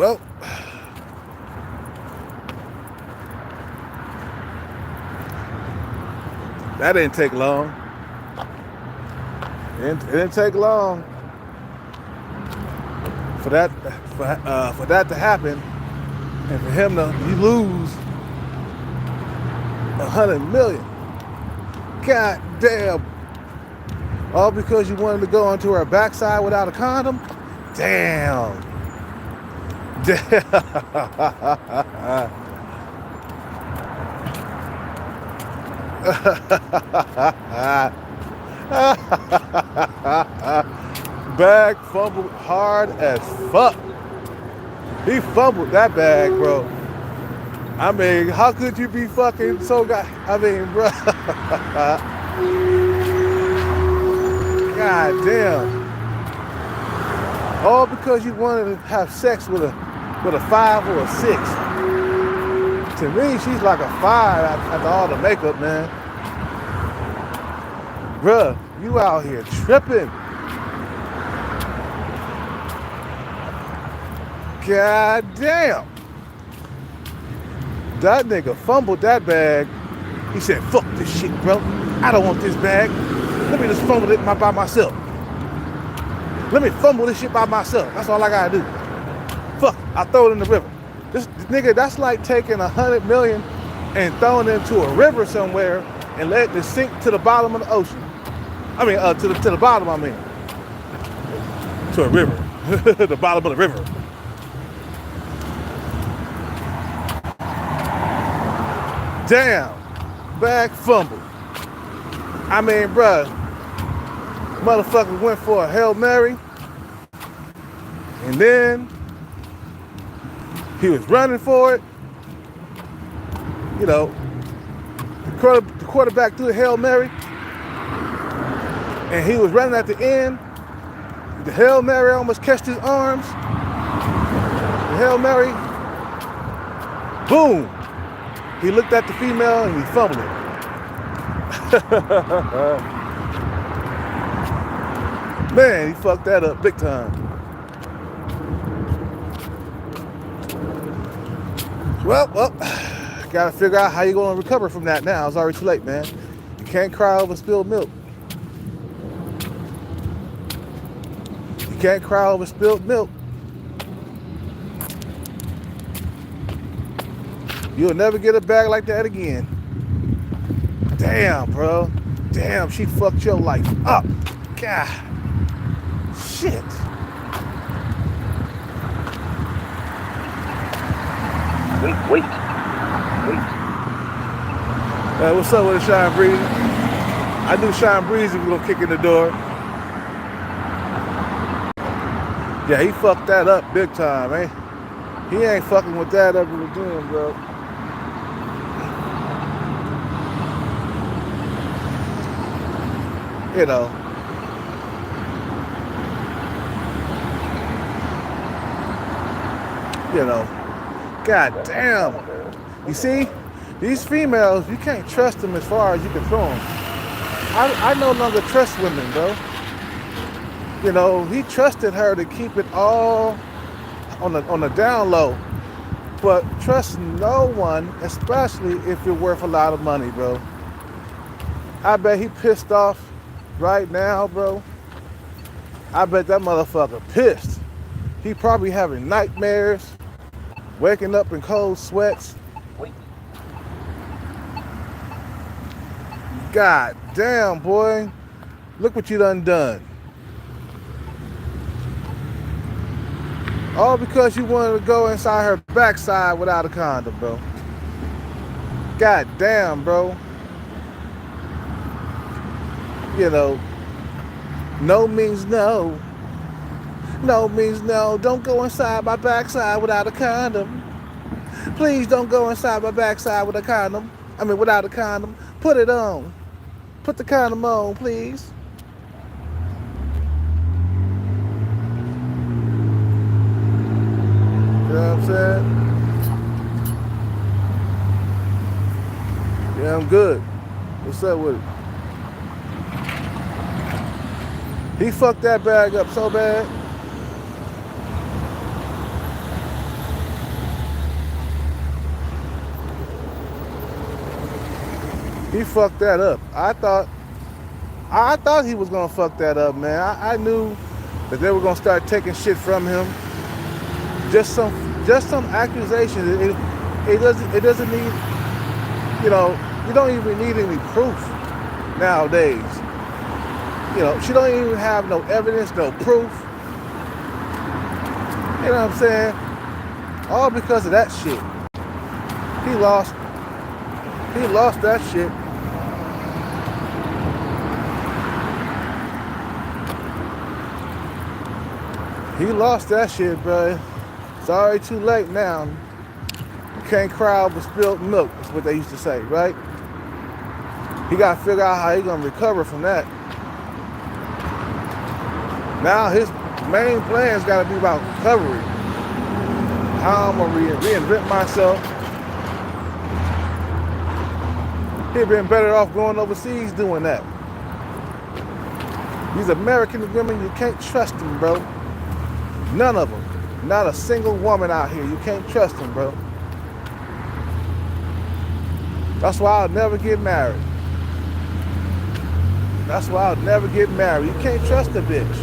Well, that didn't take long. It didn't take long for that to happen, and for him to lose $100 million. God damn! All because you wanted to go onto her backside without a condom? Damn! Damn! Bag fumbled hard as fuck. He fumbled that bag, bro. I mean, how could you be fucking so I mean, bro. God damn. All because you wanted to have sex with a 5 or a 6. To me, she's like a 5 after all the makeup, man. Bruh, you out here tripping. God damn. That nigga fumbled that bag. He said, fuck this shit, bro. I don't want this bag. Let me just fumble it by myself. Let me fumble this shit by myself. That's all I gotta do. Fuck, I throw it in the river. This nigga, that's like taking $100 million and throwing it into a river somewhere and letting it sink to the bottom of the ocean. I mean, to the bottom, I mean. To a river. The bottom of the river. Damn. Bag fumble. I mean, bruh. Motherfucker went for a Hail Mary. And then he was running for it. You know, the quarterback threw a Hail Mary. And he was running at the end. The Hail Mary almost catched his arms. The Hail Mary, boom. He looked at the female and he fumbled it. Man, he fucked that up big time. Well, gotta figure out how you're gonna recover from that now. It's already too late, man. You can't cry over spilled milk. You can't cry over spilled milk. You'll never get a bag like that again. Damn, bro. Damn, she fucked your life up. God. Shit. Wait. What's up with it, Shine Breezy? I knew Shine Breezy was gonna kick in the door. Yeah, he fucked that up big time, eh? He ain't fucking with that ever again, bro. You know. God damn. You see, these females, you can't trust them as far as you can throw them. I no longer trust women, bro. You know, he trusted her to keep it all on the down low. But trust no one, especially if you're worth a lot of money, bro. I bet he pissed off right now, bro. I bet that motherfucker pissed. He probably having nightmares, waking up in cold sweats. God damn, boy. Look what you done. All because you wanted to go inside her backside without a condom, bro. God damn, bro. You know, no means no. No means no. Don't go inside my backside without a condom. Please don't go inside my backside with a condom. I mean, without a condom. Put it on. Put the condom on, please. You know what I'm saying? Yeah, I'm good. What's up with it? He fucked that bag up so bad. He fucked that up. I thought he was gonna fuck that up, man. I knew that they were gonna start taking shit from him. Just some accusations. It doesn't need, you don't even need any proof nowadays. She don't even have no evidence, no proof. You know what I'm saying? All because of that shit. He lost that shit. He lost that shit, bro. It's already too late now. You can't cry over spilled milk, is what they used to say, right? He got to figure out how he gonna recover from that. Now his main plan's got to be about recovery. How I'm gonna reinvent myself. He'd been better off going overseas doing that. These American women, you can't trust them, bro. None of them. Not a single woman out here. You can't trust them, bro. That's why I'll never get married. That's why I'll never get married. You can't trust a bitch.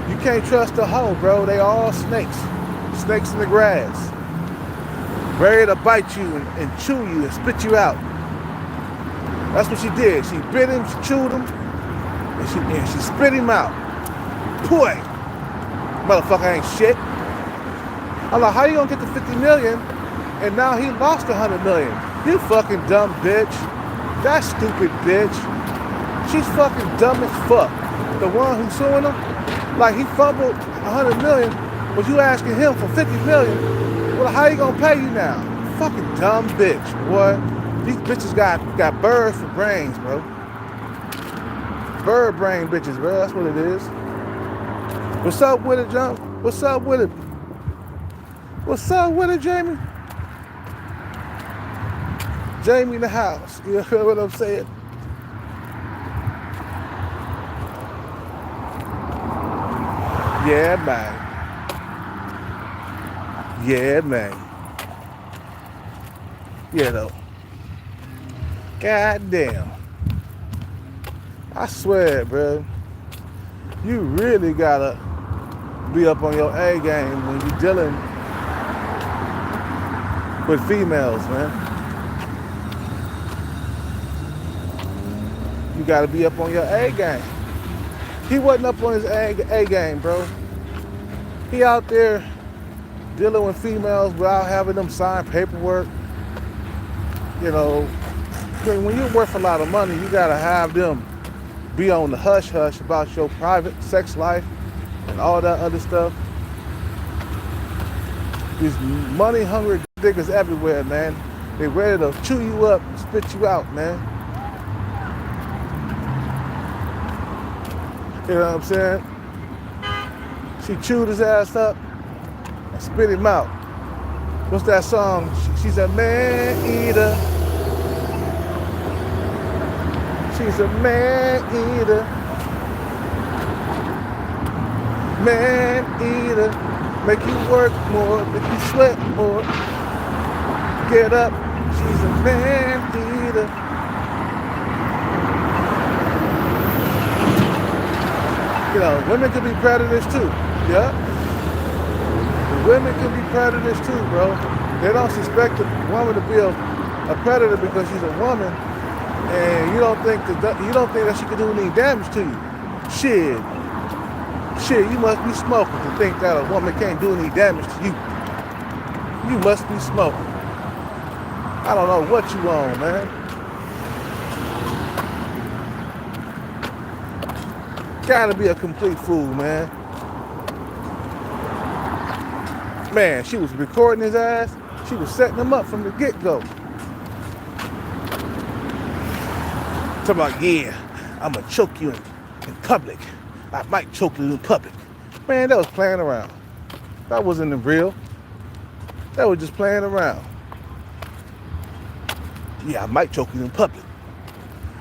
You can't trust a hoe, bro. They all snakes. Snakes in the grass. Ready to bite you and chew you and spit you out. That's what she did. She bit him, she chewed him, and she spit him out. Boy, motherfucker ain't shit. I'm like, how you gonna get to 50 million and now he lost 100 million? You fucking dumb bitch. That stupid bitch. She's fucking dumb as fuck. The one who's suing him, like he fumbled 100 million, but you asking him for 50 million. Well, how you gonna pay you now? Fucking dumb bitch, boy. These bitches got birds for brains, bro. Bird brain bitches, bro. That's what it is. What's up with it, John? What's up with it? What's up with it, Jamie? Jamie in the house. You know what I'm saying? Yeah, man. Yeah, man. Yeah, though. God damn. I swear, bro. You really gotta be up on your A game when you're dealing with females, man. You gotta be up on your A game. He wasn't up on his A game, bro. He out there dealing with females without having them sign paperwork. When you're worth a lot of money, you gotta have them be on the hush-hush about your private sex life and all that other stuff. These money-hungry niggas everywhere, man. They ready to chew you up and spit you out, man. You know what I'm saying? She chewed his ass up and spit him out. What's that song? She's a man-eater. She's a man-eater. Man-eater. Make you work more, make you sweat more. Get up. She's a man-eater. Women can be predators too. Yeah? Women can be predators too, bro. They don't suspect a woman to be a predator because she's a woman. And you don't think that she can do any damage to you. Shit, you must be smoking to think that a woman can't do any damage to you. You must be smoking. I don't know what you on, man. Gotta be a complete fool, man. Man, she was recording his ass. She was setting him up from the get-go. Talking about, yeah, I'm gonna choke you in public. I might choke you in public. Man, that was playing around. That wasn't real. That was just playing around. Yeah, I might choke you in public.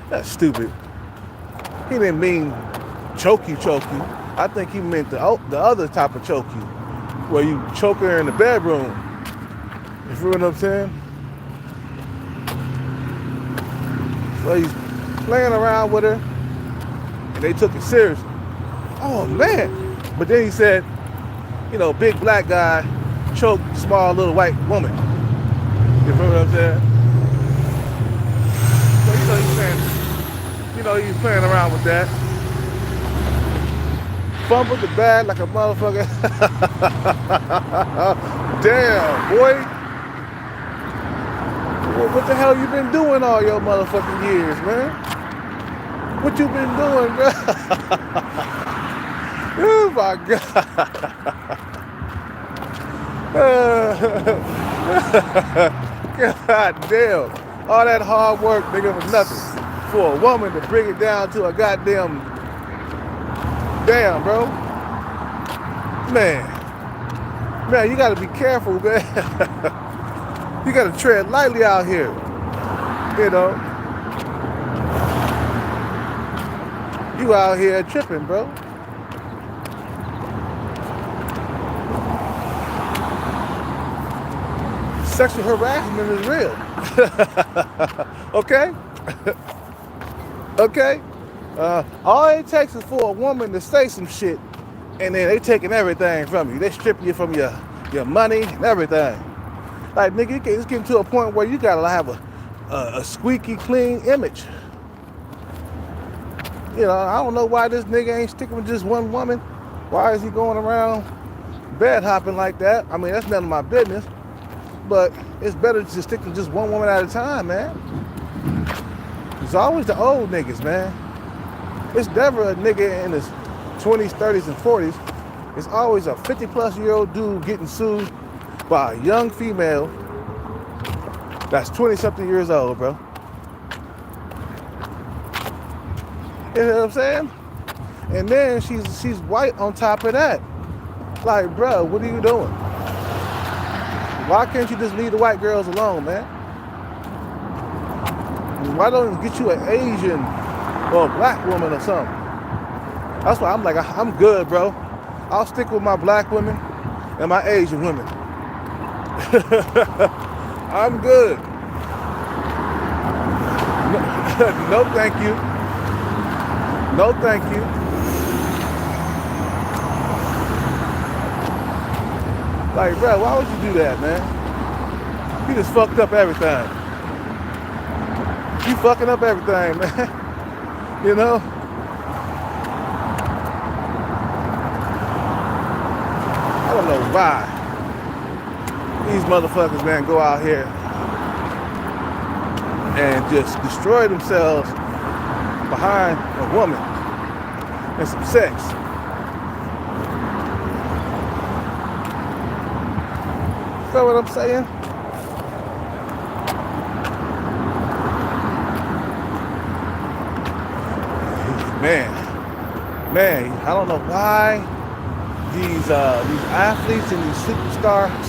That's stupid. He didn't mean choke you. I think he meant the other type of choke you, where you choke her in the bedroom. You feel what I'm saying? So he's playing around with her, and they took it seriously. Oh man! But then he said, big black guy choked small little white woman. You feel what I'm saying? So he's playing around with that. Fumbled the bag like a motherfucker. Damn, boy. What the hell you been doing all your motherfucking years, man? What you been doing, bro? Oh my God. God damn. All that hard work, nigga, was nothing. For a woman to bring it down to a goddamn... Damn, bro. Man, you gotta be careful, man. You gotta tread lightly out here. You out here tripping, bro. Sexual harassment is real. Okay? Okay? All it takes is for a woman to say some shit, and then they taking everything from you. They stripping you from your money and everything. Like, nigga, it's getting to a point where you gotta have a squeaky clean image. I don't know why this nigga ain't sticking with just one woman. Why is he going around bed hopping like that? I mean, that's none of my business. But it's better to stick to just one woman at a time, man. It's always the old niggas, man. It's never a nigga in his 20s, 30s, and 40s. It's always a 50-plus-year-old dude getting sued by a young female that's 20-something years old, bro. You know what I'm saying? And then she's white on top of that. Like, bro, what are you doing? Why can't you just leave the white girls alone, man? Why don't you get you an Asian or a black woman or something? That's why I'm like, I'm good, bro. I'll stick with my black women and my Asian women. I'm good. No, thank you. No, thank you. Like, bro, why would you do that, man? You just fucked up everything. You fucking up everything, man. I don't know why these motherfuckers, man, go out here and just destroy themselves behind a woman and some sex. You know what I'm saying? Man, I don't know why these athletes and these superstars,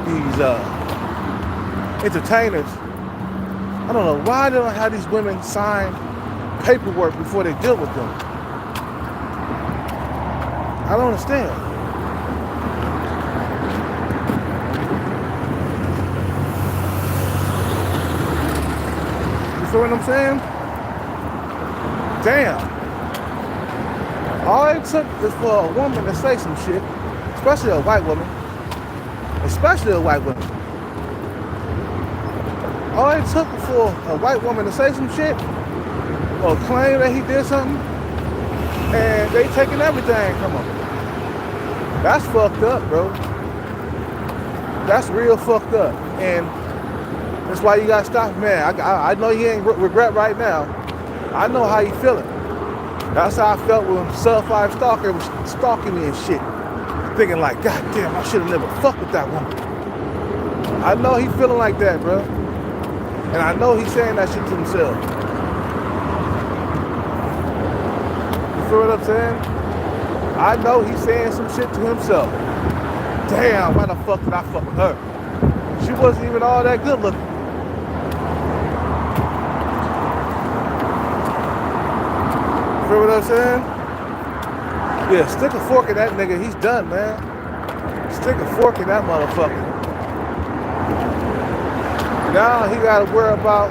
these entertainers, I don't know why they don't have these women sign paperwork before they deal with them. I don't understand. You feel what I'm saying? Damn. All it took is for a woman to say some shit, especially a white woman. All it took for a white woman to say some shit or claim that he did something, and they taking everything from him. That's fucked up, bro. That's real fucked up. And that's why you gotta stop, man. I know you ain't regret right now. I know how you feeling. That's how I felt when Sub-5 Stalker was stalking me and shit. Thinking like, God damn, I should have never fucked with that woman. I know he feeling like that, bro. And I know he's saying that shit to himself. You feel what I'm saying? I know he's saying some shit to himself. Damn, why the fuck did I fuck with her? She wasn't even all that good looking. You feel what I'm saying? Yeah, stick a fork in that nigga. He's done, man. Stick a fork in that motherfucker. Now he gotta worry about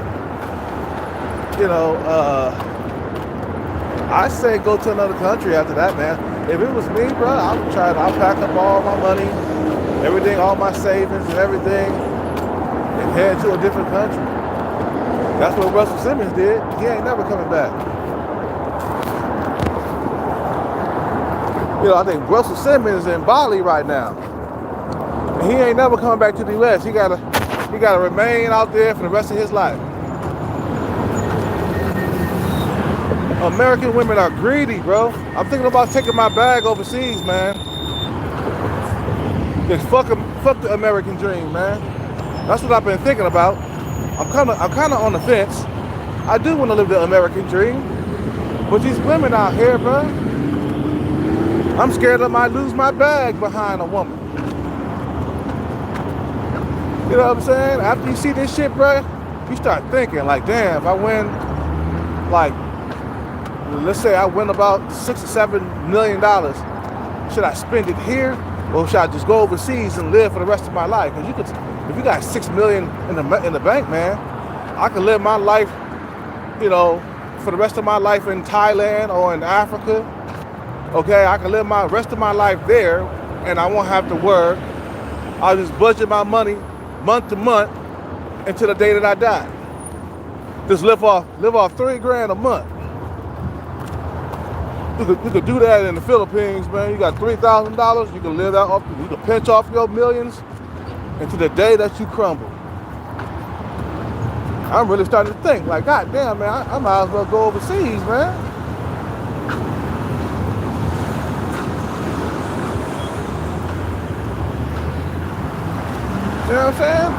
you know, I say go to another country after that, man. If it was me, bro, I'll pack up all my money, everything, all my savings and everything, and head to a different country. That's what Russell Simmons did. He ain't never coming back. You know, I think Russell Simmons is in Bali right now. And he ain't never coming back to the US. He gotta remain out there for the rest of his life. American women are greedy, bro. I'm thinking about taking my bag overseas, man. Just fuck the American dream, man. That's what I've been thinking about. I'm kind of on the fence. I do want to live the American dream, but these women out here, bro, I'm scared I might lose my bag behind a woman. You know what I'm saying? After you see this shit, bro, you start thinking like, damn, if I win, like, let's say I win about $6 or $7 million, should I spend it here, or should I just go overseas and live for the rest of my life? Because if you got $6 million in the bank, man, I can live my life, you know, for the rest of my life in Thailand or in Africa. Okay, I can live my rest of my life there, and I won't have to work. I'll just budget my money month to month until the day that I die. Just live off $3 grand a month. You could do that in the Philippines, man. You got $3,000. You can live that off. You can pinch off your millions until the day that you crumble. I'm really starting to think, like, God damn, man, I might as well go overseas, man. You know what I'm saying?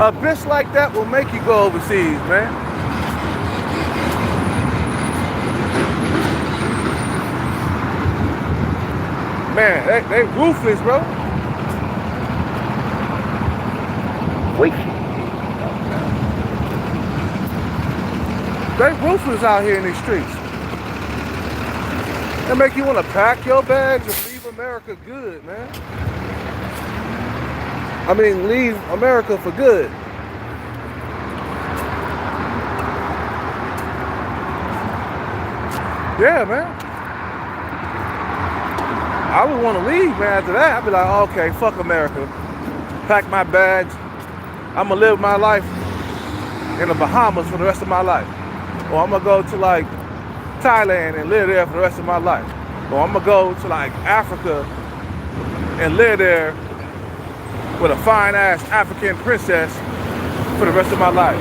A bitch like that will make you go overseas, man. Man, they ruthless, bro. Wait. They ruthless out here in these streets. They make you want to pack your bags and leave America good, man. I mean, leave America for good. Yeah, man. I would want to leave, man, after that. I'd be like, okay, fuck America. Pack my bags. I'm going to live my life in the Bahamas for the rest of my life. Or I'm going to go to, like, Thailand and live there for the rest of my life. Or I'm going to go to, like, Africa and live there with a fine-ass African princess for the rest of my life.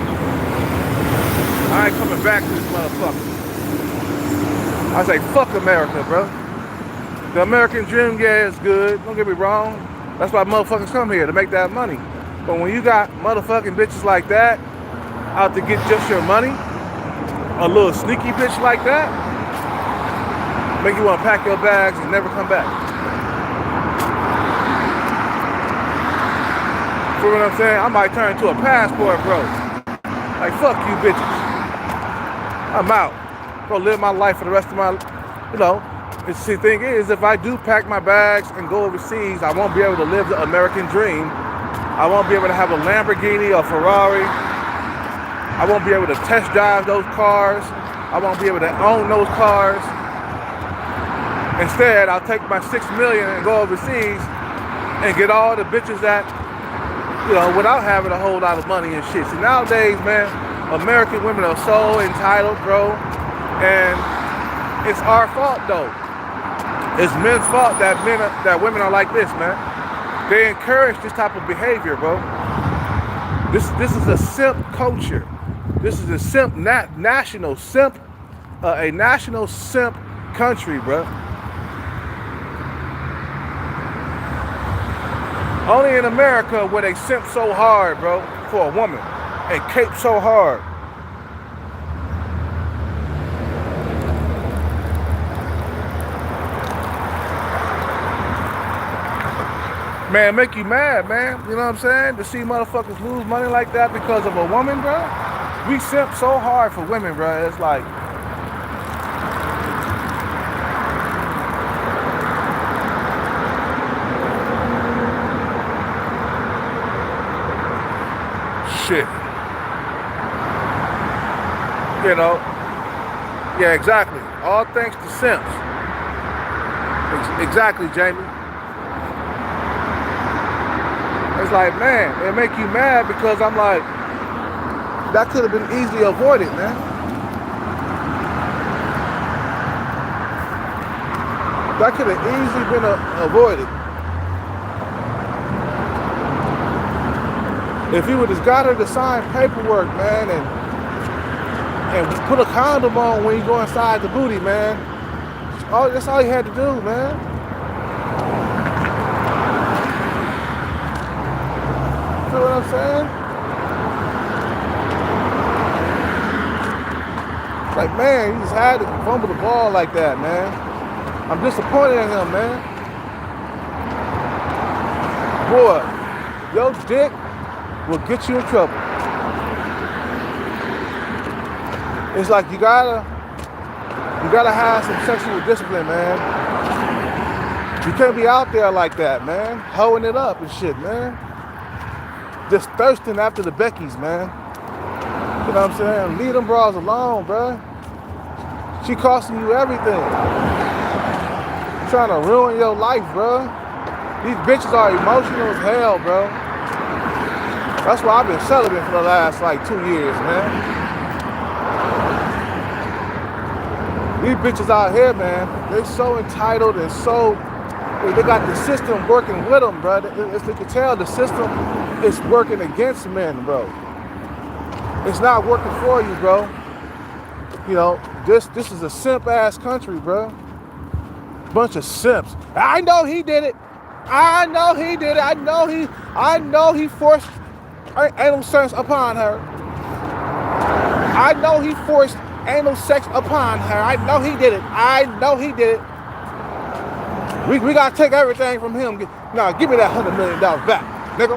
I ain't coming back to this motherfucker. I say, fuck America, bro. The American dream, yeah, is good. Don't get me wrong. That's why motherfuckers come here, to make that money. But when you got motherfucking bitches like that out to get just your money, a little sneaky bitch like that, make you want to pack your bags and never come back. For what I'm saying, I might turn into a passport bro. Like, fuck you bitches. I'm out. Go live my life for the rest of my, you know. The thing is, if I do pack my bags and go overseas, I won't be able to live the American dream. I won't be able to have a Lamborghini or Ferrari. I won't be able to test drive those cars. I won't be able to own those cars. Instead, I'll take my $6 million and go overseas and get all the bitches that, you know, without having a whole lot of money and shit. See, nowadays, man, American women are so entitled, bro, and it's our fault, though. It's men's fault that women are like this, man. They encourage this type of behavior, bro. This is a simp culture. This is a simp national simp, a national simp country, bro. Only in America where they simp so hard, bro, for a woman, and cape so hard. Man, make you mad, man. You know what I'm saying? To see motherfuckers lose money like that because of a woman, bro. We simp so hard for women, bro. It's like, shit. You know, yeah, exactly. All thanks to simps. Exactly, Jamie. It's like, man, it make you mad because I'm like, that could have been easily avoided, man. That could have easily been avoided. If he would have got her to sign paperwork, man, and put a condom on when you go inside the booty, man. That's all he had to do, man. You know what I'm saying? Like, man, he just had to fumble the ball like that, man. I'm disappointed in him, man. Boy, your dick will get you in trouble. It's like you gotta have some sexual discipline, man. You can't be out there like that, man, hoeing it up and shit, man. Just thirsting after the Beckys, man. You know what I'm saying? Leave them bras alone, bro. She costing you everything. Trying to ruin your life, bro. These bitches are emotional as hell, bro. That's why I've been celibate for the last like 2 years, man. These bitches out here, man, they so entitled and so, they got the system working with them, bro. As you can tell, the system is working against men, bro. It's not working for you, bro. You know, this is a simp-ass country, bro. Bunch of simps. I know he did it. I know he did it. I know he forced anal sex upon her. I know he forced anal sex upon her. I know he did it. I know he did it. We gotta take everything from him. Nah, give me that $100 million back, nigga.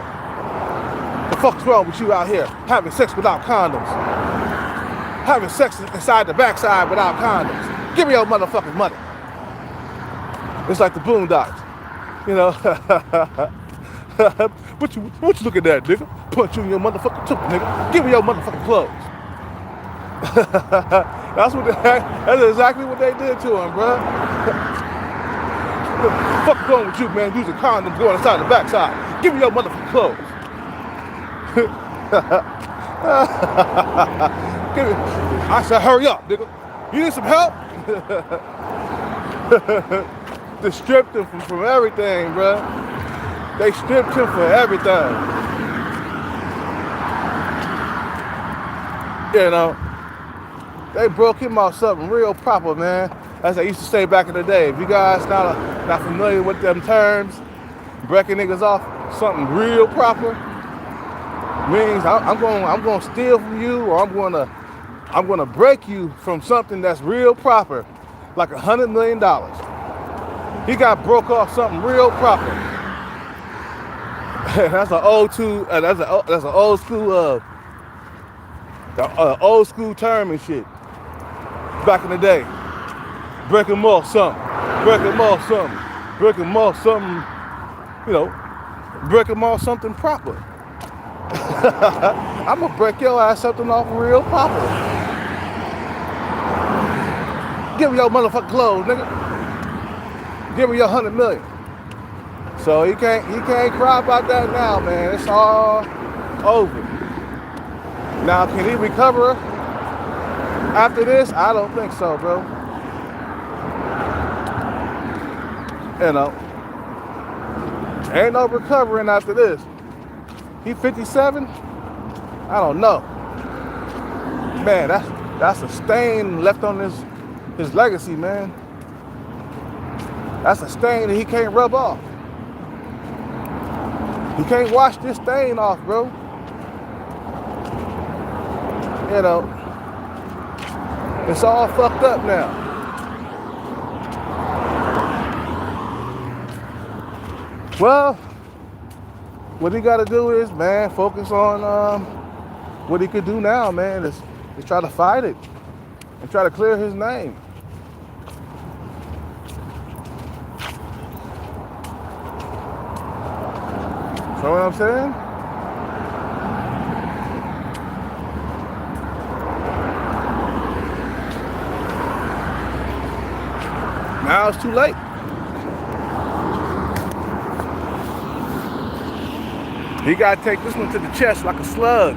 The fuck's wrong with you out here having sex without condoms? Having sex inside the backside without condoms. Give me your motherfucking money. It's like the Boondocks, you know. What you looking at, nigga? Punch you in your motherfucking tooth, nigga. Give me your motherfucking clothes. That's exactly what they did to him, bro. What the fuck going with you, man? Using condoms going inside the backside. Give me your motherfucking clothes. I said, hurry up, nigga. You need some help? They stripped him from everything, bro. They stripped him for everything. You know, they broke him off something real proper, man. As I used to say back in the day. If you guys not familiar with them terms, breaking niggas off something real proper means I'm going to steal from you, or I'm going to break you from something that's real proper, like $100 million. He got broke off something real proper. That's an old school old school term and shit. Back in the day, break him off something, break him off something, break him off something, you know, break him off something proper. I'm gonna break your ass something off real proper. Give me your motherfucking clothes, nigga. Give me your $100 million. So he can't cry about that now, man. It's all over. Now, can he recover after this? I don't think so, bro. You know, ain't no recovering after this. He 57? I don't know. Man, that's a stain left on his legacy, man. That's a stain that he can't rub off. He can't wash this stain off, bro. You know, it's all fucked up now. Well, what he got to do is, man, focus on what he could do now, man, is try to fight it and try to clear his name. Know what I'm saying? Now it's too late. He got to take this one to the chest like a slug.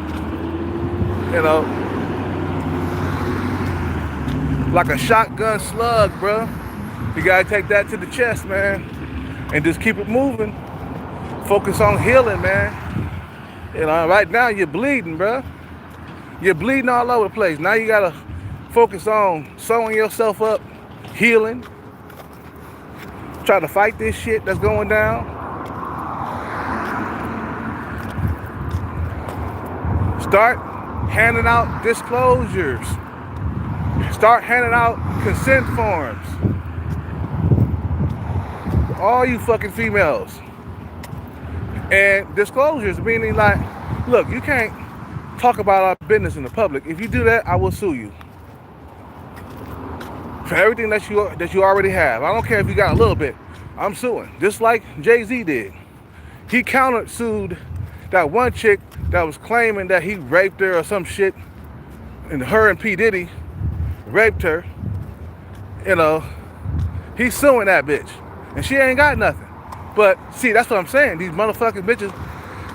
You know, like a shotgun slug, bro. You got to take that to the chest, man, and just keep it moving. Focus on healing, man. You know, right now you're bleeding, bro. You're bleeding all over the place. Now you got to focus on sewing yourself up, healing. Try to fight this shit that's going down. Start handing out disclosures. Start handing out consent forms. All you fucking females. And disclosures, meaning like, look, you can't talk about our business in the public. If you do that, I will sue you. For everything that you already have. I don't care if you got a little bit. I'm suing. Just like Jay-Z did. He counter-sued that one chick that was claiming that he raped her or some shit, and her and P. Diddy raped her. You know, he's suing that bitch, and she ain't got nothing. But see, that's what I'm saying. These motherfucking bitches,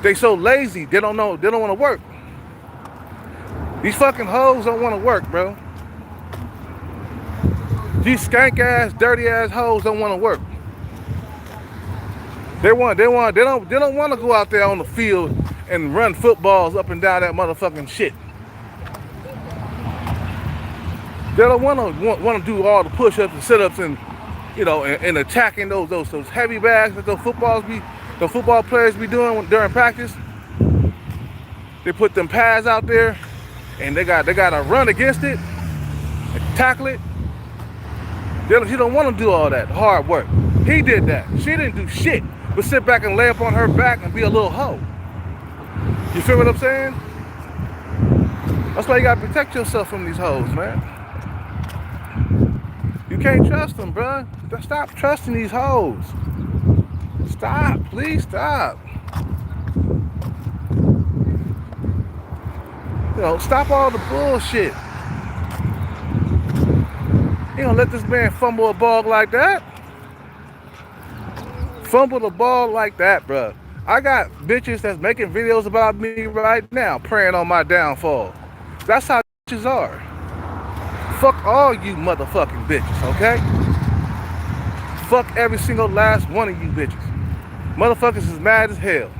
they so lazy. They don't know. They don't want to work. These fucking hoes don't want to work, bro. These skank ass, dirty ass hoes don't want to work. They don't want to go out there on the field and run footballs up and down that motherfucking shit. They don't want to do all the push-ups and sit-ups and, you know, and attacking those heavy bags that those football players be doing during practice. They put them pads out there, and they got to run against it, and tackle it. She don't want to do all that hard work. He did that. She didn't do shit but sit back and lay up on her back and be a little hoe. You feel what I'm saying? That's why you gotta protect yourself from these hoes, man. You can't trust them, bro. Stop trusting these hoes. Stop, please stop. You know, stop all the bullshit. You don't let this man fumble a ball like that. Fumble the ball like that, bro. I got bitches that's making videos about me right now, praying on my downfall. That's how bitches are. Fuck all you motherfucking bitches, okay? Fuck every single last one of you bitches. Motherfuckers is mad as hell.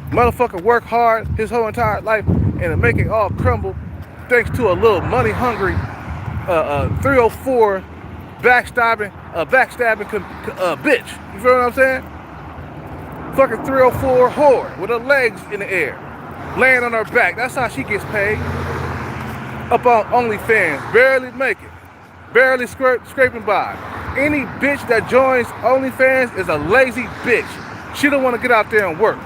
Motherfucker work hard his whole entire life and make it all crumble thanks to a little money-hungry 304 backstabbing bitch. You feel what I'm saying? Fucking 304 whore with her legs in the air, laying on her back. That's how she gets paid. Up on OnlyFans, barely making, barely scraping by. Any bitch that joins OnlyFans is a lazy bitch. She don't want to get out there and work.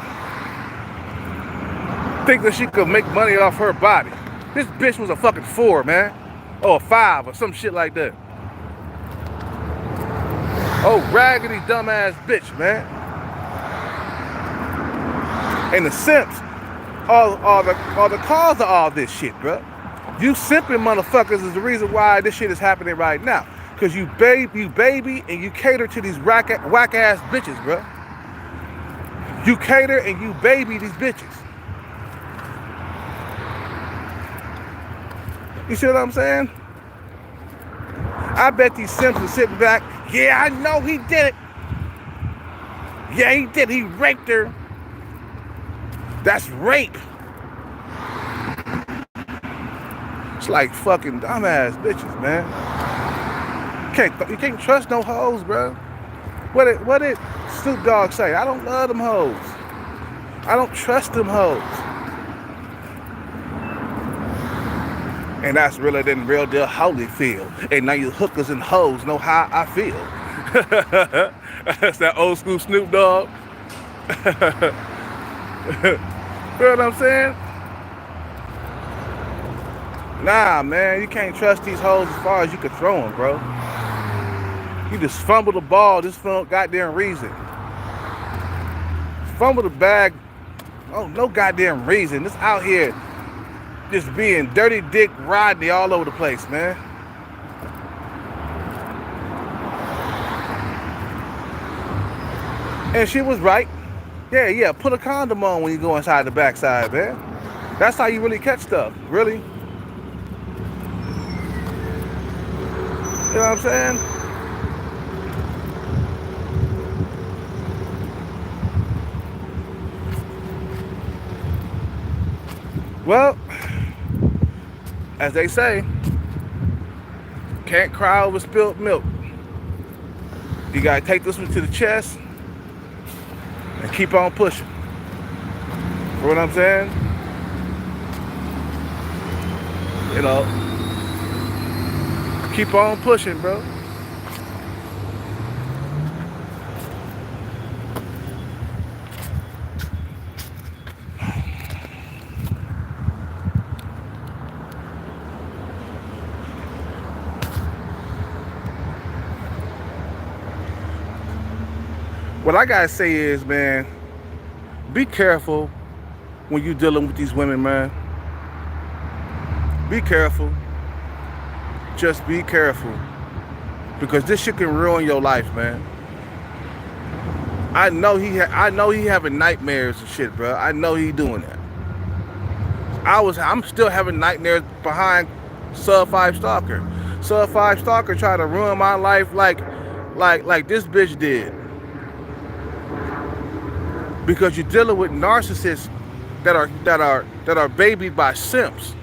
Think that she could make money off her body. This bitch was a fucking 4, man. Or a 5 or some shit like that. Oh, raggedy dumbass bitch, man. And the simps are the cause of all this shit, bro. You simping motherfuckers is the reason why this shit is happening right now. Cause you baby and you cater to these whack ass bitches, bro. You cater and you baby these bitches. You see what I'm saying? I bet these simps are sitting back. Yeah, I know he did it. Yeah, he did. He raped her. That's rape. It's like fucking dumbass bitches, man. You can't trust no hoes, bro. What did Snoop Dogg say? I don't love them hoes. I don't trust them hoes. And that's really than real deal Holyfield. And now you hookers and hoes know how I feel. That's that old school Snoop Dogg. You know what I'm saying? Nah, man, you can't trust these hoes as far as you can throw them, bro. You just fumble the ball just for no goddamn reason. Fumble the bag, oh, no goddamn reason. Just out here just being dirty dick Rodney all over the place, man. And she was right. Yeah, put a condom on when you go inside the backside, man. That's how you really catch stuff, really. You know what I'm saying? Well, as they say, can't cry over spilled milk. You gotta take this one to the chest and keep on pushing. You know what I'm saying? You know, keep on pushing, bro. What I gotta say is, man, be careful when you're dealing with these women, man. Be careful. Just be careful. Because this shit can ruin your life, man. I know he having nightmares and shit, bro. I know he doing that. I'm still having nightmares behind Sub 5 Stalker. Sub 5 Stalker tried to ruin my life like this bitch did. Because you're dealing with narcissists that are babied by simps.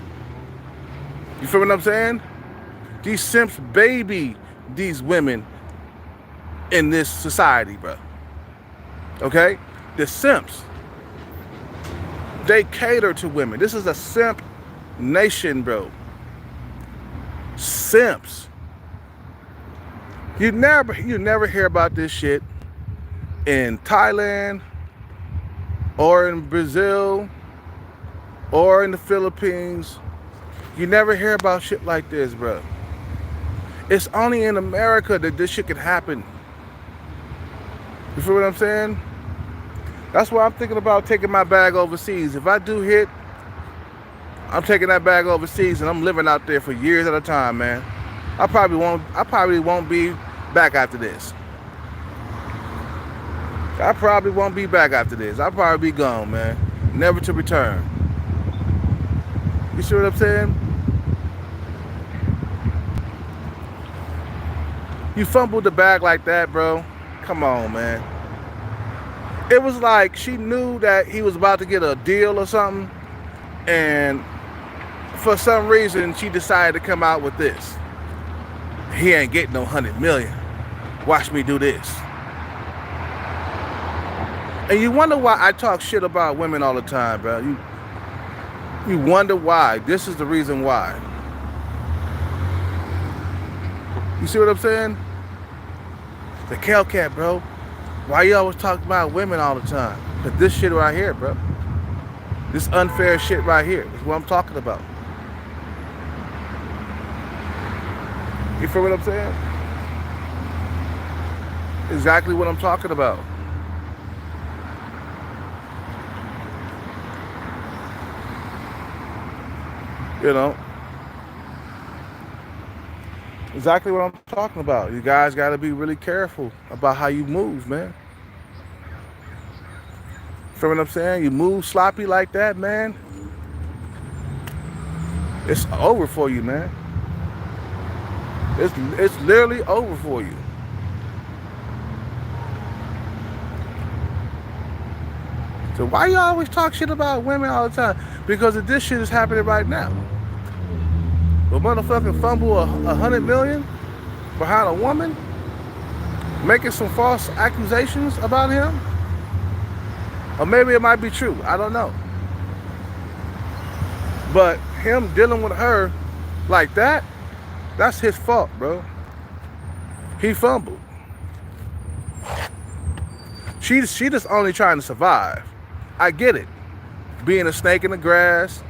You feel what I'm saying? These simps baby these women in this society, bro. Okay? The simps, they cater to women. This is a simp nation, bro. Simps. You never hear about this shit in Thailand or in Brazil or in the Philippines. You never hear about shit like this, bro. It's only in America that this shit can happen. You feel what I'm saying? That's why I'm thinking about taking my bag overseas. If I do hit, I'm taking that bag overseas and I'm living out there for years at a time, man. I probably won't be back after this. I probably won't be back after this. I'll probably be gone, man. Never to return. You see what I'm saying? You fumbled the bag like that, bro. Come on, man. It was like she knew that he was about to get a deal or something, and for some reason she decided to come out with this. He ain't getting no 100 million. Watch me do this. And you wonder why I talk shit about women all the time, bro. You wonder why. This is the reason why. You see what I'm saying? The Hellcat, bro. Why you always talk about women all the time? Because this shit right here, bro. This unfair shit right here is what I'm talking about. You feel what I'm saying? Exactly what I'm talking about. You know, exactly what I'm talking about. You guys got to be really careful about how you move, man. Feel what I'm saying? You move sloppy like that, man, it's over for you, man. It's literally over for you. So why you always talk shit about women all the time? Because if this shit is happening right now. But motherfucking fumble 100 million behind a woman, making some false accusations about him, or maybe it might be true. I don't know. But him dealing with her like that, that's his fault, bro. He fumbled. She just only trying to survive. I get it. Being a snake in the grass,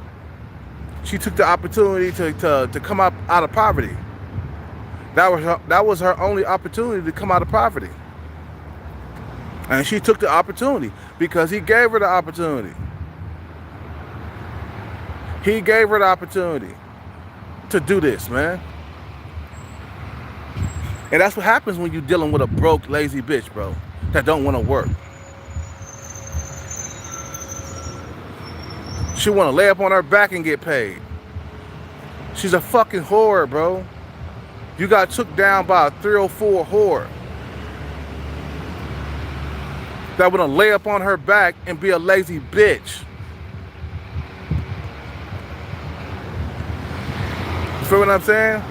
she took the opportunity to come up out of poverty. That was her only opportunity to come out of poverty. And she took the opportunity because he gave her the opportunity. He gave her the opportunity to do this, man. And that's what happens when you're dealing with a broke, lazy bitch, bro, that don't want to work. She want to lay up on her back and get paid. She's a fucking whore, bro. You got took down by a 304 whore that want to lay up on her back and be a lazy bitch. You feel what I'm saying?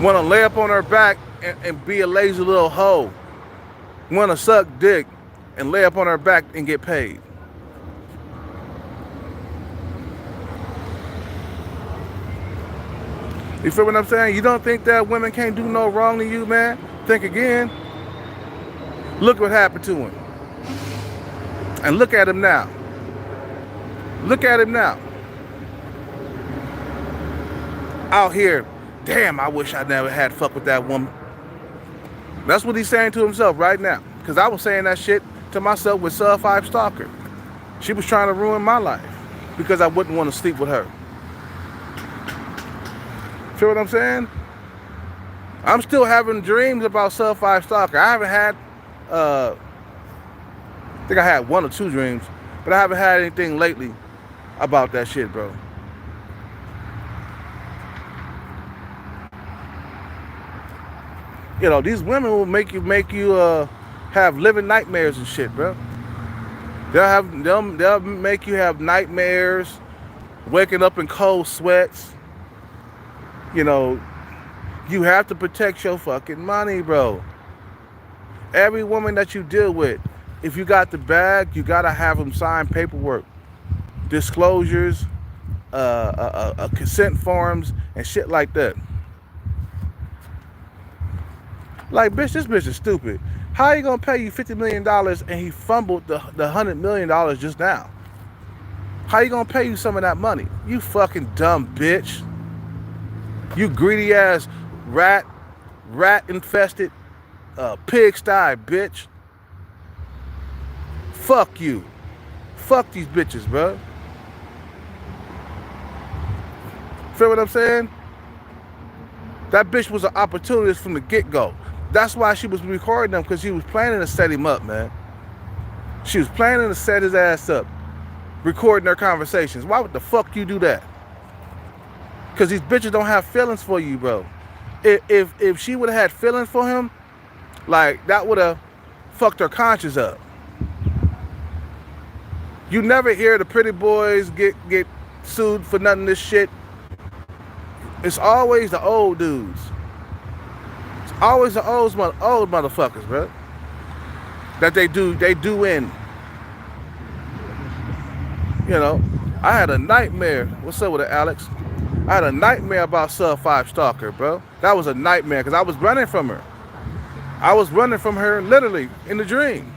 Want to lay up on her back and be a lazy little hoe. Want to suck dick and lay up on her back and get paid. You feel what I'm saying? You don't think that women can't do no wrong to you, man? Think again. Look what happened to him. And look at him now. Look at him now. Out here, damn, I wish I never had fuck with that woman. That's what he's saying to himself right now. Because I was saying that shit to myself with Sub 5 Stalker. She was trying to ruin my life because I wouldn't want to sleep with her. Feel what I'm saying? I'm still having dreams about Sub 5 Stalker. I haven't had, I think I had 1 or 2 dreams, but I haven't had anything lately about that shit, bro. You know, these women will make you have living nightmares and shit, bro. They'll make you have nightmares, waking up in cold sweats. You know, you have to protect your fucking money, bro. Every woman that you deal with, if you got the bag, you gotta have them sign paperwork, disclosures, consent forms, and shit like that. Like, bitch, this bitch is stupid. How are you gonna pay you $50 million and he fumbled the $100 million just now? How you gonna pay you some of that money? You fucking dumb bitch. You greedy ass rat infested pigsty bitch. Fuck you. Fuck these bitches, bro. Feel what I'm saying? That bitch was an opportunist from the get-go. That's why she was recording them, because she was planning to set him up, man. She was planning to set his ass up, recording their conversations. Why would the fuck you do that? Because these bitches don't have feelings for you, bro. If she would have had feelings for him, like, that would have fucked her conscience up. You never hear the pretty boys get sued for none of this shit. It's always the old dudes. It's always the old motherfuckers, bro. That they do in. You know, I had a nightmare. What's up with it, Alex? I had a nightmare about Sub 5 Stalker, bro. That was a nightmare because I was running from her. I was running from her literally in the dream.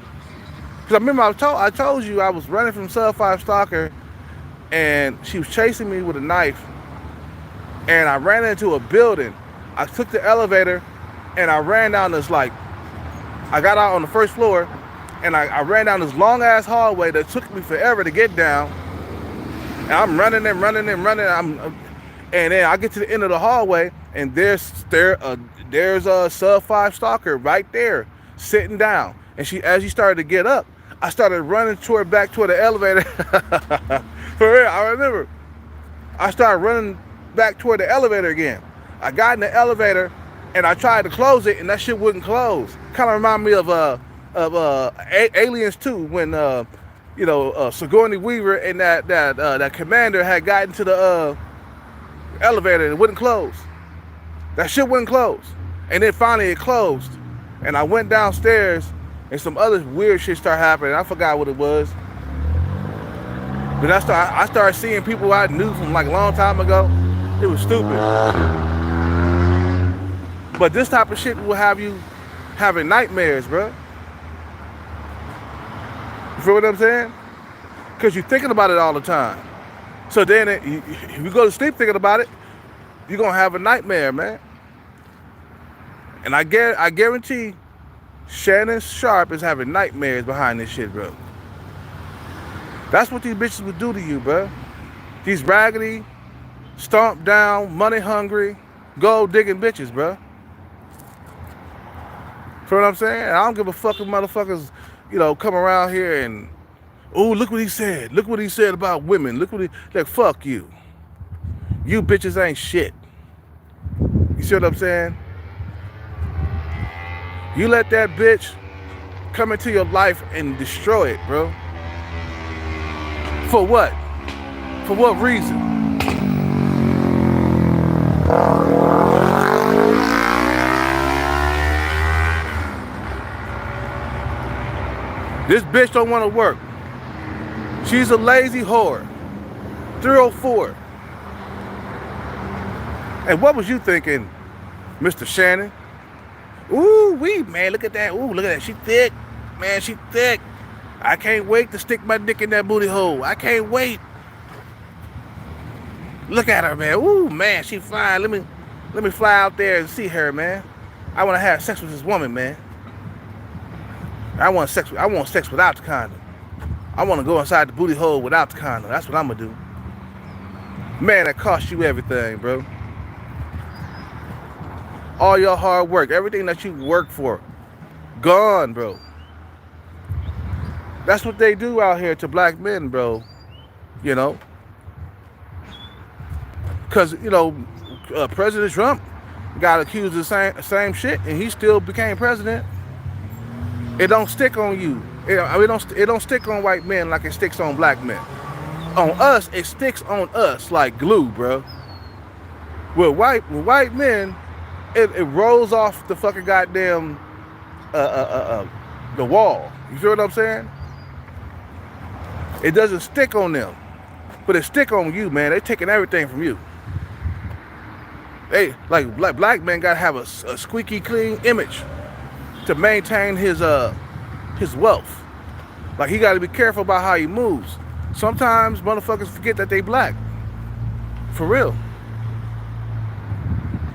Because I remember I told you I was running from Sub 5 Stalker and she was chasing me with a knife. And I ran into a building. I took the elevator and I ran down this, like, I got out on the first floor and I ran down this long ass hallway that took me forever to get down. And I'm running and running and running. And then I get to the end of the hallway and there's a Sub 5 Stalker right there sitting down. And as she started to get up, I started running back toward the elevator. For real, I remember. I started running back toward the elevator again. I got in the elevator and I tried to close it and that shit wouldn't close. Kind of remind me of Aliens 2 when Sigourney Weaver and that commander had gotten to the elevator and it wouldn't close. That shit wouldn't close. And then finally it closed. And I went downstairs and some other weird shit started happening. I forgot what it was. But I started seeing people I knew from like a long time ago. It was stupid. But this type of shit will have you having nightmares, bro. You feel what I'm saying? Because you're thinking about it all the time. So then if you go to sleep thinking about it, you're going to have a nightmare, man. And I guarantee Shannon Sharpe is having nightmares behind this shit, bro. That's what these bitches would do to you, bro. These raggedy, stomp down, money hungry, gold digging bitches, bro. Feel what I'm saying? I don't give a fuck if motherfuckers, come around here and Oh, look what he said. Look what he said about women. Look what he, like, fuck you. You bitches ain't shit. You see what I'm saying? You let that bitch come into your life and destroy it, bro. For what? For what reason? This bitch don't want to work. She's a lazy whore. 304. And what was you thinking, Mr. Shannon? Ooh, wee, man, look at that. Ooh, look at that. She thick. Man, she thick. I can't wait to stick my dick in that booty hole. I can't wait. Look at her, man. Ooh, man, she fine. Let me fly out there and see her, man. I want to have sex with this woman, man. I want sex without the condom. I want to go inside the booty hole without the condom. That's what I'm gonna do. Man, that costs you everything, bro. All your hard work, everything that you work for, gone, bro. That's what they do out here to black men, bro. You know? Because, you know, President Trump got accused of the same shit, and he still became president. It don't stick on you. It don't stick on white men like it sticks on black men. On us, it sticks on us like glue, bro. With white men, it rolls off the fucking goddamn the wall. You feel what I'm saying? It doesn't stick on them, but it stick on you, man. They taking everything from you. They like black men gotta have a squeaky clean image to maintain his wealth. Like, he gotta be careful about how he moves. Sometimes motherfuckers forget that they black. For real.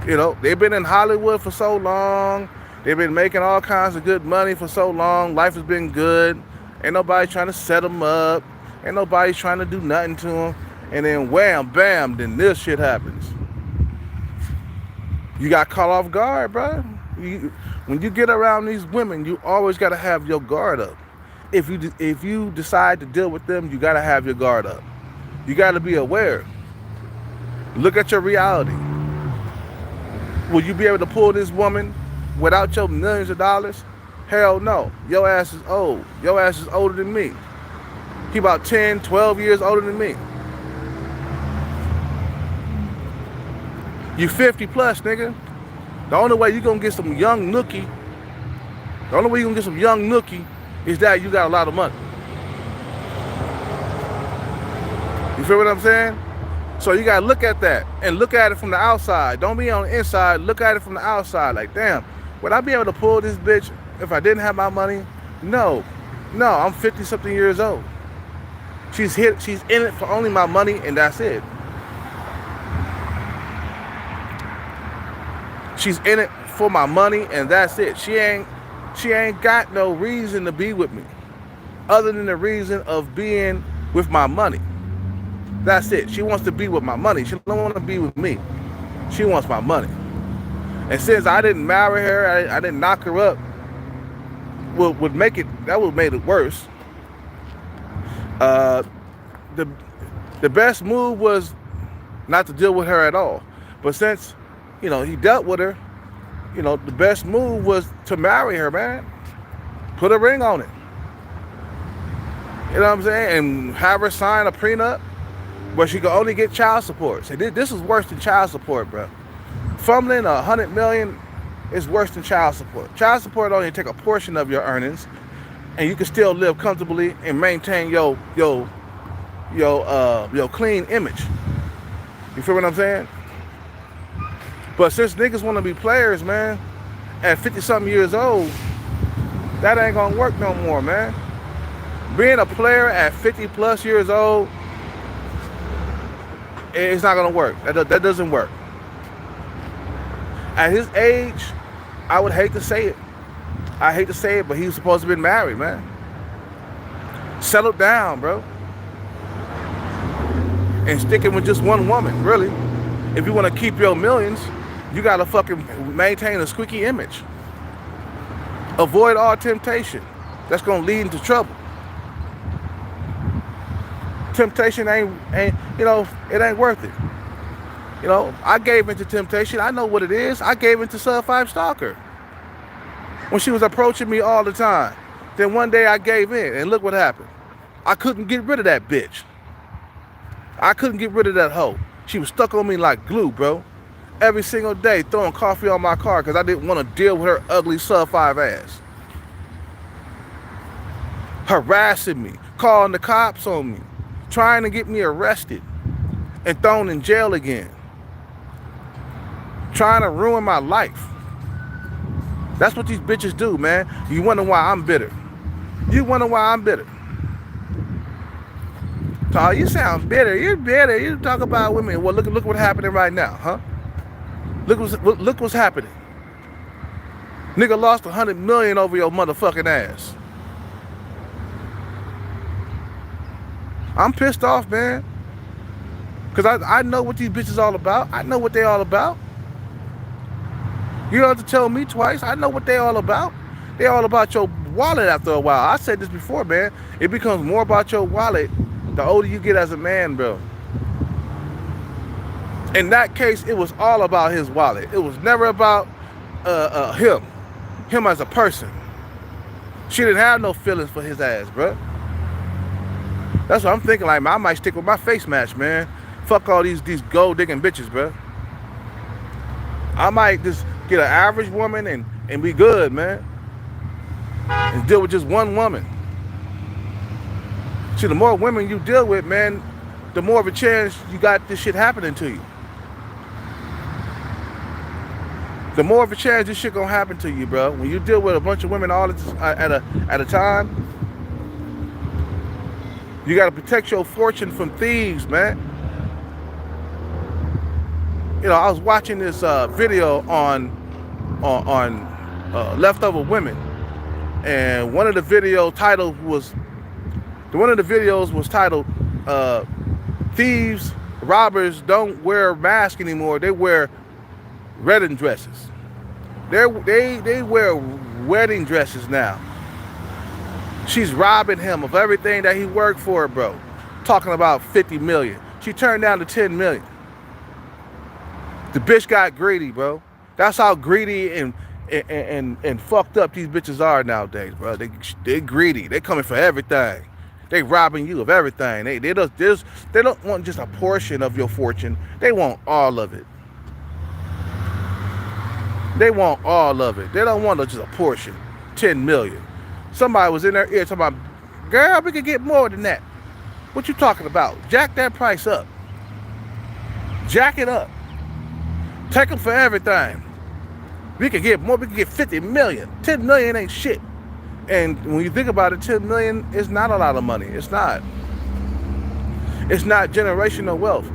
You know, they've been in Hollywood for so long. They've been making all kinds of good money for so long. Life has been good. Ain't nobody trying to set them up. Ain't nobody trying to do nothing to them. And then wham, bam, then this shit happens. You got caught off guard, bro. When you get around these women, you always got to have your guard up. If you decide to deal with them, you got to have your guard up. You got to be aware. Look at your reality. Will you be able to pull this woman without your millions of dollars? Hell no. Your ass is old. Your ass is older than me. He about 10, 12 years older than me. You 50 plus, nigga. The only way you gonna get some young nookie, is that you got a lot of money. You feel what I'm saying? So you gotta look at that and look at it from the outside. Don't be on the inside. Look at it from the outside. Like, damn, would I be able to pull this bitch if I didn't have my money? No, I'm 50 something years old. She's in it for only my money, and that's it. She's in it for my money, and that's it. She ain't got no reason to be with me other than the reason of being with my money. That's it. She wants to be with my money. She don't want to be with me. She wants my money. And since I didn't marry her, I didn't knock her up, would make it worse. The best move was not to deal with her at all. But since, you know, he dealt with her, you know, the best move was to marry her, man. Put a ring on it. You know what I'm saying? And have her sign a prenup where she could only get child support. So this is worse than child support, bro. Fumbling $100 million is worse than child support. Child support only take a portion of your earnings, and you can still live comfortably and maintain your clean image. You feel what I'm saying? But since niggas want to be players, man, at 50-something years old, that ain't gonna work no more, man. Being a player at 50 plus years old, it's not gonna work. That doesn't work. At his age, I would hate to say it. I hate to say it, but he was supposed to have been married, man. Settle down, bro. And sticking with just one woman, really. If you want to keep your millions, you gotta fucking maintain a squeaky image. Avoid all temptation. That's gonna lead into trouble. Temptation ain't it ain't worth it. I gave into temptation. I know what it is. I gave into sub 5 stalker when she was approaching me all the time. Then one day I gave in, and look what happened. I couldn't get rid of that bitch. I couldn't get rid of that hoe. She was stuck on me like glue, bro. Every single day, throwing coffee on my car because I didn't want to deal with her ugly sub 5 ass. Harassing me, calling the cops on me, trying to get me arrested and thrown in jail again. Trying to ruin my life. That's what these bitches do, man. You wonder why I'm bitter. You wonder why I'm bitter. Oh, you sound bitter. You're bitter. You talk about women. Well, look what's happening right now, huh? Look what's happening. Nigga lost $100 million over your motherfucking ass. I'm pissed off, man. Because I know what these bitches all about. I know what they all about. You don't have to tell me twice. I know what they all about. They all about your wallet after a while. I said this before, man. It becomes more about your wallet the older you get as a man, bro. In that case, it was all about his wallet. It was never about him as a person. She didn't have no feelings for his ass, bro. That's what I'm thinking. Like, man, I might stick with my face match, man. Fuck all these gold digging bitches, bro. I might just get an average woman and be good, man. And deal with just one woman. See, the more women you deal with, man, the more of a chance you got this shit happening to you. The more of a chance this shit gonna happen to you, bro. When you deal with a bunch of women all at a time, you gotta protect your fortune from thieves, man. I was watching this video on leftover women, and one of the videos was titled "Thieves, Robbers Don't Wear Masks Anymore. They wear wedding dresses. They wear wedding dresses now." She's robbing him of everything that he worked for, bro. Talking about 50 million. She turned down to 10 million. The bitch got greedy, bro. That's how greedy and fucked up these bitches are nowadays, bro. They greedy. They coming for everything. They robbing you of everything. They don't want just a portion of your fortune. They want all of it. They want all of it. They don't want just a portion. 10 million. Somebody was in their ear talking about, girl, we could get more than that. What you talking about? Jack that price up. Jack it up. Take them for everything. We could get more. We could get 50 million. 10 million ain't shit. And when you think about it, 10 million is not a lot of money. It's not. It's not generational wealth.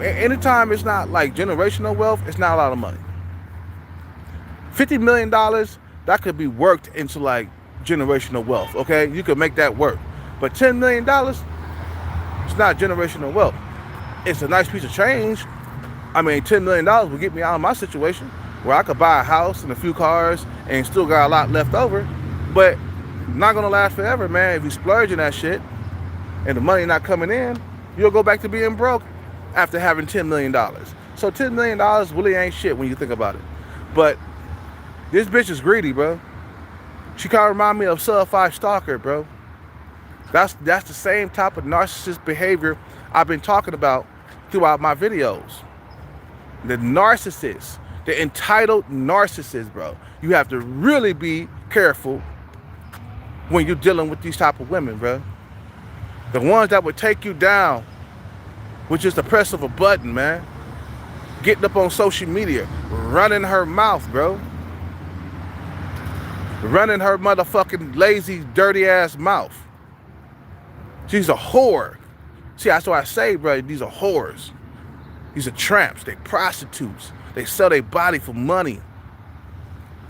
Anytime it's not like generational wealth, it's not a lot of money. $50 million, that could be worked into like generational wealth, okay? You could make that work. But $10 million, it's not generational wealth. It's a nice piece of change. I mean, $10 million will get me out of my situation where I could buy a house and a few cars and still got a lot left over. But not gonna last forever, man. If you splurging that shit and the money not coming in, you'll go back to being broke after having $10 million. So $10 million really ain't shit when you think about it. But this bitch is greedy, bro. She kind of remind me of sub 5 stalker, bro. That's the same type of narcissist behavior I've been talking about throughout my videos. The narcissist, the entitled narcissist, bro. You have to really be careful when you're dealing with these type of women, bro. The ones that would take you down with just the press of a button, man. Getting up on social media, running her mouth, bro. Running her motherfucking lazy, dirty ass mouth. She's a whore. See, that's what I say, bro. These are whores. These are tramps. They prostitutes. They sell their body for money.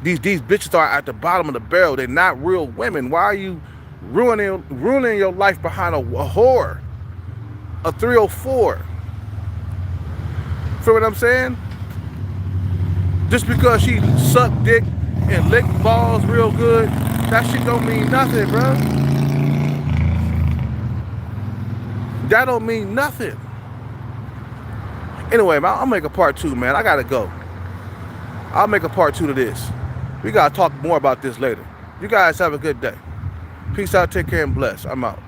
These bitches are at the bottom of the barrel. They're not real women. Why are you ruining your life behind a whore? A 304. Feel what I'm saying? Just because she sucked dick and licked balls real good, that shit don't mean nothing, bro. that don't mean nothing. Anyway, man, I'll make a part 2, man. I gotta go. I'll make a part 2 to this. We gotta talk more about this later. You guys have a good day. Peace out, take care, and bless. I'm out.